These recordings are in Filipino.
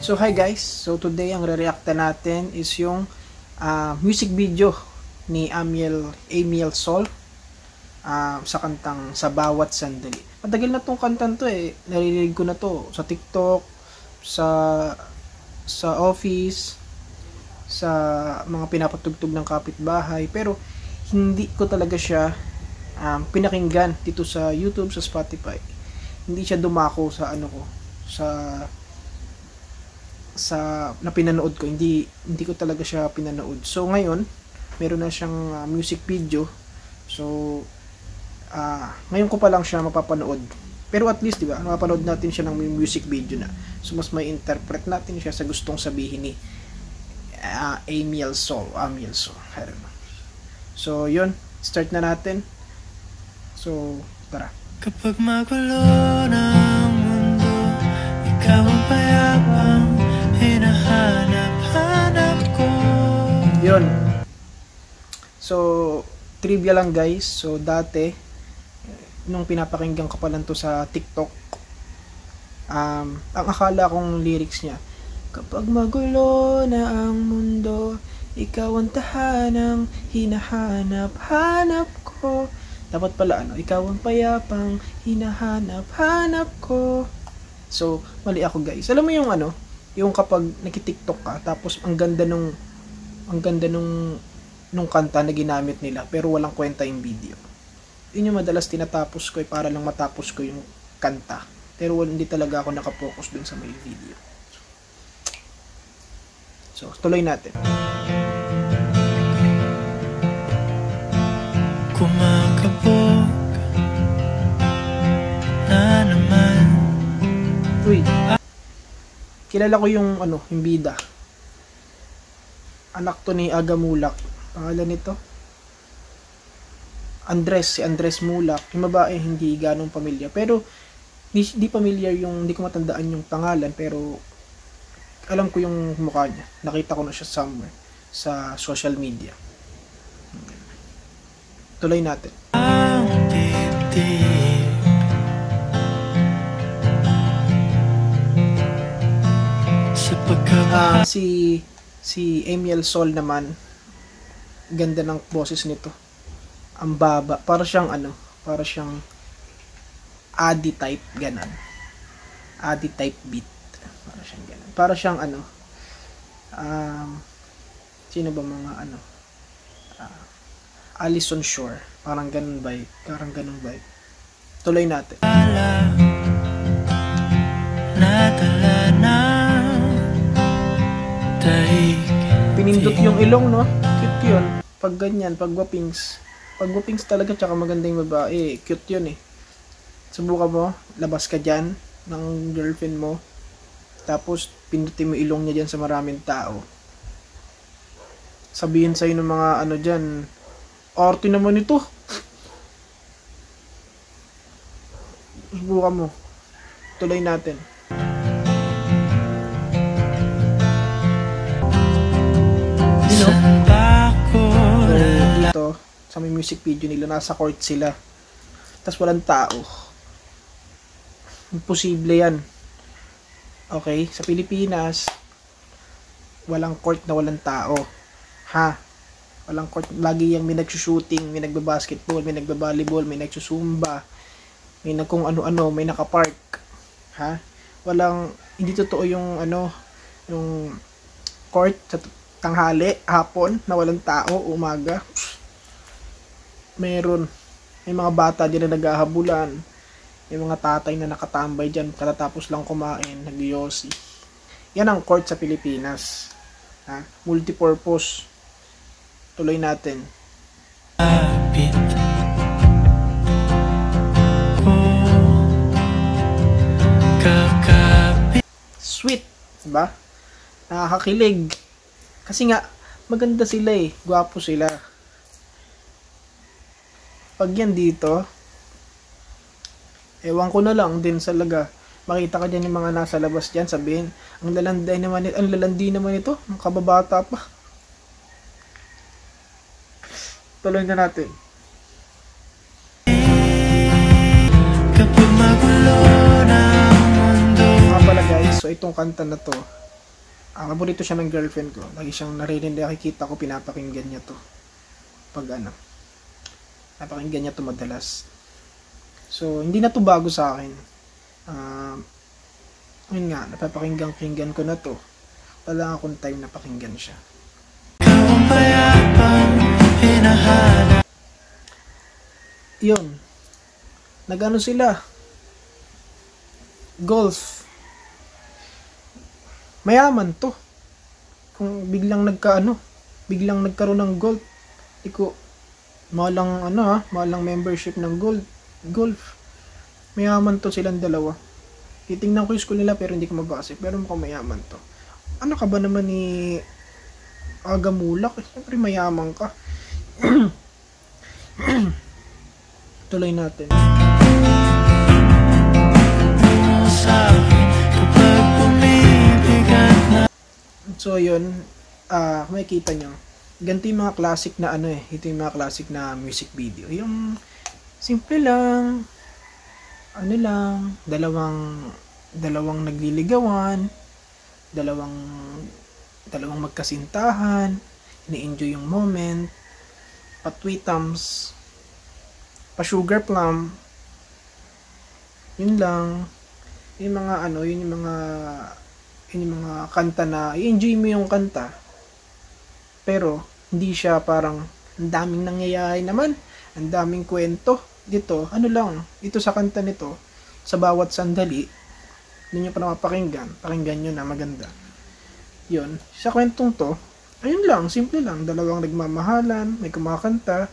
So hi guys, so today ang re-reacta natin is yung music video ni Amiel Sol sa kantang Sa Bawat Sandali. Matagal na tong kantang to eh, naririnig ko na to sa TikTok, sa office, sa mga pinapatugtog ng kapitbahay, pero hindi ko talaga siya pinakinggan dito sa YouTube, sa Spotify. Hindi siya dumako sa na pinanood ko, hindi ko talaga siya pinanood. So ngayon meron na siyang music video, so ngayon ko pa lang siya mapapanood, pero at least diba mapapanood natin siya ng music video na, so mas may interpret natin siya sa gustong sabihin ni Amiel Sol. I don't know. So yun, start na natin. So tara. Kapag magulo ng mundo, ikaw ang payapang hinahanap-hanap ko. Yun. So, trivia lang guys. So, dati, nung pinapakinggan ko pa lang to sa TikTok, ang akala kong lyrics niya, kapag magulo na ang mundo, ikaw ang tahanang hinahanap-hanap ko. Dapat pala ikaw ang payapang hinahanap-hanap ko. So, mali ako guys. Alam mo yung kapag naki-TikTok ka, tapos ang ganda nung kanta na ginamit nila, pero walang kwenta yung video. Yun yung madalas tinatapos ko para lang matapos ko yung kanta. Pero hindi talaga ako nakapokus dun sa may video. So, tuloy natin. Kumakabog na naman. Uy, kilala ko yung yung bida. Anak to ni Aga Mulak. Pangalan nito? Si Andres Mulak. Yung babae hindi ganong pamilya. Pero di familiar hindi ko matandaan yung pangalan, pero alam ko yung mukha niya. Nakita ko na siya somewhere sa social media. Tuloy natin. Ang dibdib, sa pagkaba. Si Amiel Sol naman, ganda ng boses nito. Ang baba, para siyang Adi type, ganon. Adi type beat. Para siyang ganon. Para siyang sino ba mga Alison Shore. Parang ganun vibe. Tuloy natin. Nadala na daig. Pinindot yung ilong, no? Cute yun. Pag ganyan, pag wapings talaga, tsaka maganda yung babae. Cute yun eh. Subukan mo, labas ka dyan ng girlfriend mo, tapos pindutin mo ilong niya dyan sa maraming tao. Sabihin sa'yo ng mga dyan, arte naman ito. Subukan mo. Tuloy natin. Dito, sa may music video nila, nasa court sila. Tapos walang tao. Imposible yan. Okay? Sa Pilipinas, walang court na walang tao. Ha? Walang court. Lagi yung may nagsushooting, may nagbabasketball, may nagbabalibol, may nagsusumba, may kung ano-ano, may nakapark. Ha? Hindi totoo yung yung court sa tanghali, hapon, na walang tao, umaga. Meron. May mga bata dyan na naghahabulan. May mga tatay na nakatambay dyan katatapos lang kumain, nag-yosi. Yan ang court sa Pilipinas. Ha? Multipurpose. Tuloy natin. Sweet, diba? Nakakakilig. Kasi nga, maganda sila eh. Gwapo sila. Pag yan dito, ewan ko na lang din talaga. Makita ka dyan yung mga nasa labas dyan, sabihin, ang lalandi naman ito, ang kababata pa. Tuloy na natin. Kapag magulo na ang mundo. Mga pala guys, so itong kanta na to, Paborito siya ng girlfriend ko. Lagi siyang narinig, nakikita ko, pinapakinggan niya to. Pag ano, napakinggan niya to madalas. So, hindi na to bago sa akin. Yun nga, napapakinggan ko na to. Wala akong time na pakinggan siya. Ikaw ang payapang hinahanap. Yun. Nagano sila. Golf. Mayaman to. Kung biglang biglang nagkaroon ng golf. Malang membership ng golf. Mayaman to silang dalawa. Titingnan ko yung school nila pero hindi ko mabasa. Pero mukhang mayaman to. Ano ka ba naman ni Agamulak? Siyempre mayaman ka. Tuloy natin. So yun, makikita nyo. Ganito yung mga classic na ito yung mga classic na music video. Yung simple lang, dalawang nagliligawan, dalawang magkasintahan, ni-enjoy yung moment, pa-tweetums, pa-sugar plum, yun lang. Yung mga kanta na i-enjoy mo yung kanta, pero hindi siya parang ang daming nangyayari naman, ang daming kwento. Dito, ito sa kanta nito, sa bawat sandali, hindi nyo pa na pakinggan nyo na maganda. Yun, sa kwentong to, ayun lang, simple lang, dalawang nagmamahalan, may kumakanta,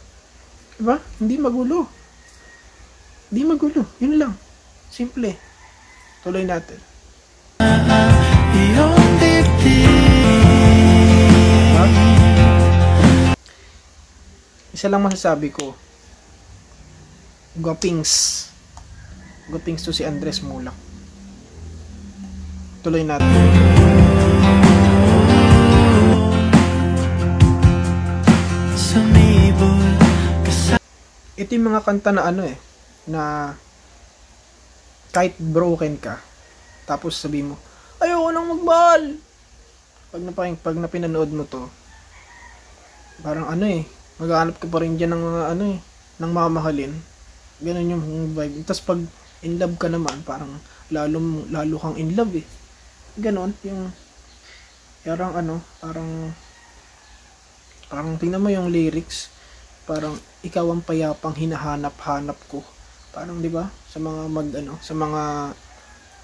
diba? Hindi magulo, yun lang, simple. Tuloy natin. Iyong dibdib. Isa lang masasabi ko, Gwapings to si Andres Mulak. Tuloy natin. Ito yung mga kanta na na kahit broken ka, tapos sabi mo, ayoko nang magmahal. Pag napinanood mo to, parang maghahanap ka pa rin dyan ng mga ng mamahalin. Ganun yung vibe. Tapos pag in love ka naman, parang lalo kang in love eh. Ganon, yung parang tingnan mo yung lyrics, parang ikaw ang payapang hinahanap-hanap ko. Parang 'di ba? Sa mga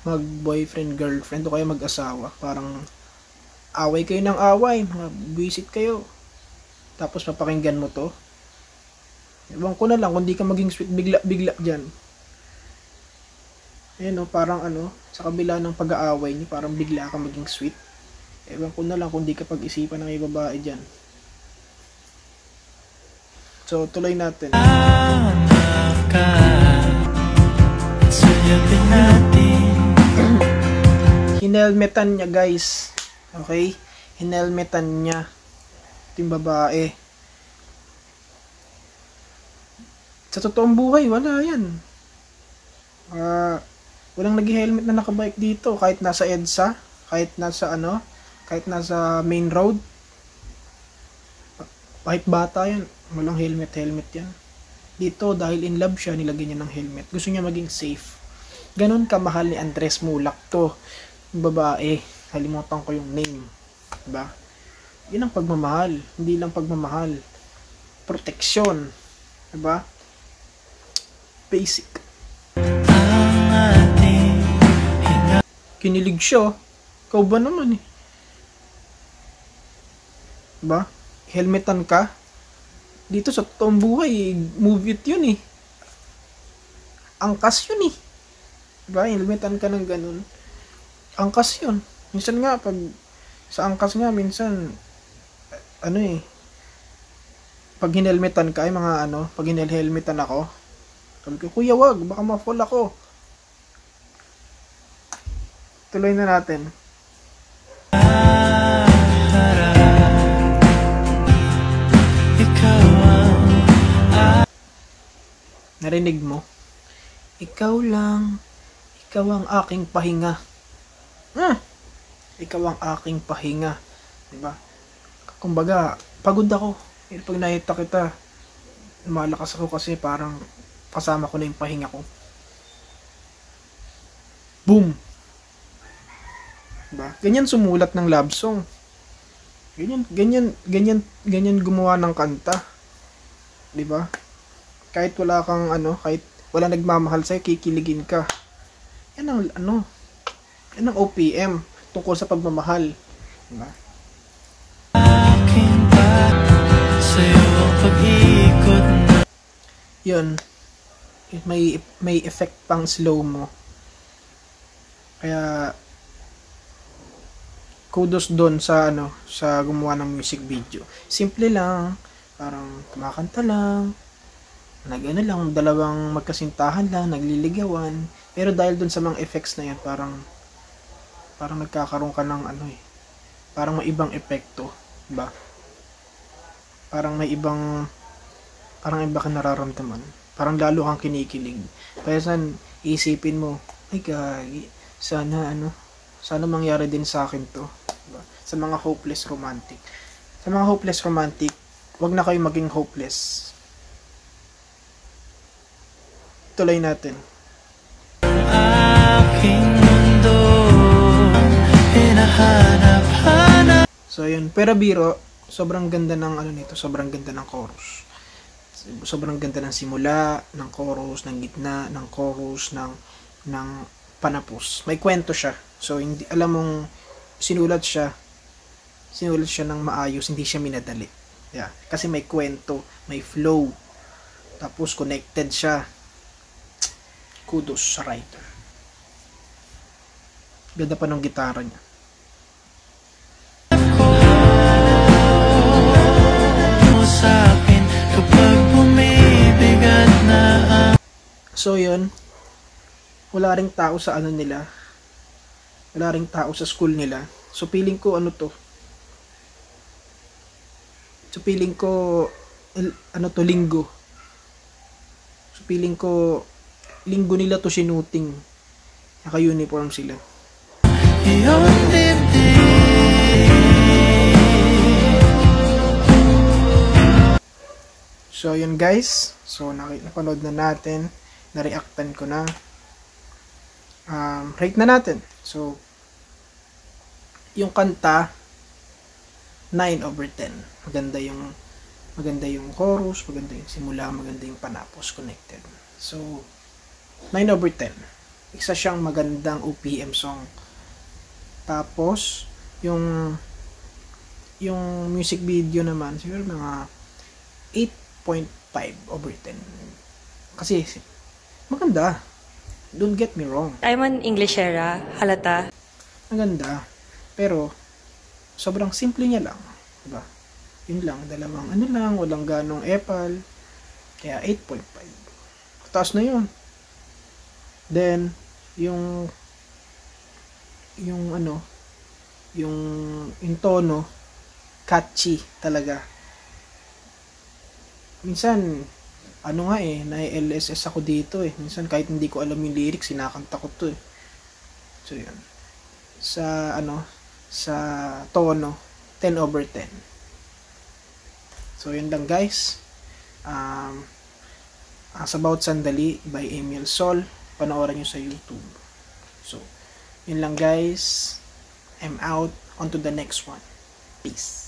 mag boyfriend, girlfriend o kaya mag-asawa, parang away kayo ng away, mga buwisit kayo. Tapos papakinggan mo to. Ewan ko na lang kung di ka maging sweet bigla dyan. Ayun parang sa kabila ng pag-aaway niyo, parang bigla ka maging sweet. Ewan ko na lang kung di ka pag-isipan ng babae dyan. So, tuloy natin. Hinelmetan niya, guys. Okay? Hinelmetan niya. Ito yung babae. Sa totoong buhay, wala yan. Walang nag-helmet na nakabike dito. Kahit nasa EDSA, kahit nasa main road. Kahit bata yan, walang helmet yan. Dito, dahil in love siya, nilagyan niya ng helmet. Gusto niya maging safe. Ganon kamahal ni Andres Mulak to. Yung babae, halimutan ko yung name. Diba? Yun ang pagmamahal. Hindi lang pagmamahal. Proteksyon. Diba? Basic. Kinilig siya. Ikaw ba naman eh? Diba? Helmetan ka. Dito sa totoong buhay, movie it yun eh. Angkas yun eh. Diba? Helmetan ka ng ganun. Angkas yun. Minsan nga, sa angkas nga, minsan, pag hinelmetan ka, pag hinelmetan ako, sabi ko, kuya wag, baka ma-fall ako. Tuloy na natin. Narinig mo? Ikaw lang, ikaw ang aking pahinga. Ikaw ang aking pahinga. Diba? Kumbaga, pagod ako. Pag nakita kita, malakas ako kasi parang kasama ko na yung pahinga ko. Boom! Diba? Ganyan sumulat ng love song. Ganyan gumawa ng kanta. Diba? Kahit wala kang kahit wala nagmamahal sa'yo, kikiligin ka. Yan ang yan ang OPM tungkol sa pagmamahal. Diba? Aking ba sa'yo ang pag-ikot na Yun. May effect pang slow mo. Kaya kudos doon sa sa gumawa ng music video. Simple lang, parang kumakanta lang, lang, dalawang magkasintahan lang, nagliligawan. Pero dahil doon sa mga effects na yan, parang nagkakaroon ka ng parang may ibang epekto, ba? Parang iba ka nararamdaman. Parang lalo kang kinikilig. Kaya isipin mo, ay gagi, sana mangyari din sa akin to. Diba? Sa mga hopeless romantic. Sa mga hopeless romantic, wag na kayo maging hopeless. Tuloy natin. aking mundo hinahanap-hanap. So yun, pero biro, sobrang ganda ng nito, sobrang ganda ng chorus. Sobrang ganda ng simula, ng chorus, ng gitna, ng chorus, ng panapos. May kwento siya. So hindi alam mong sinulat siya ng maayos, hindi siya minadali. Yeah, kasi may kwento, may flow. Tapos connected siya. Kudos sa writer. Ganda pa ng gitara niya. Sa'kin kapag bumibigat na ang So yun, wala ring tao sa nila. Wala ring tao sa school nila. So feeling ko linggo. So feeling ko linggo nila to sinuting. Naka-uniform sila. iyong dibdib. So yun guys. So napanood na natin. Na-reactan ko na. Rate na natin. So yung kanta 9/10. Maganda yung chorus, maganda yung simula, maganda yung panapos connected. So 9/10. Isa siyang magandang OPM song. Tapos yung music video naman siguro mga 8.5/10. Kasi maganda. Don't get me wrong. I'm an Englishera, halata. Maganda. Pero sobrang simple niya lang, diba? Yun lang, dalawang walang ganong epal. Kaya 8.5. Taas na yun. Then yung tono catchy talaga. Minsan na-LSS ako dito eh. Minsan kahit hindi ko alam yung lyrics, sinakanta ko to eh. So yun. Sa tono 10/10. So yun lang guys. As About Sandali by Emil Sol. Panoorin nyo sa YouTube. So yun lang guys. I'm out. On to the next one. Peace.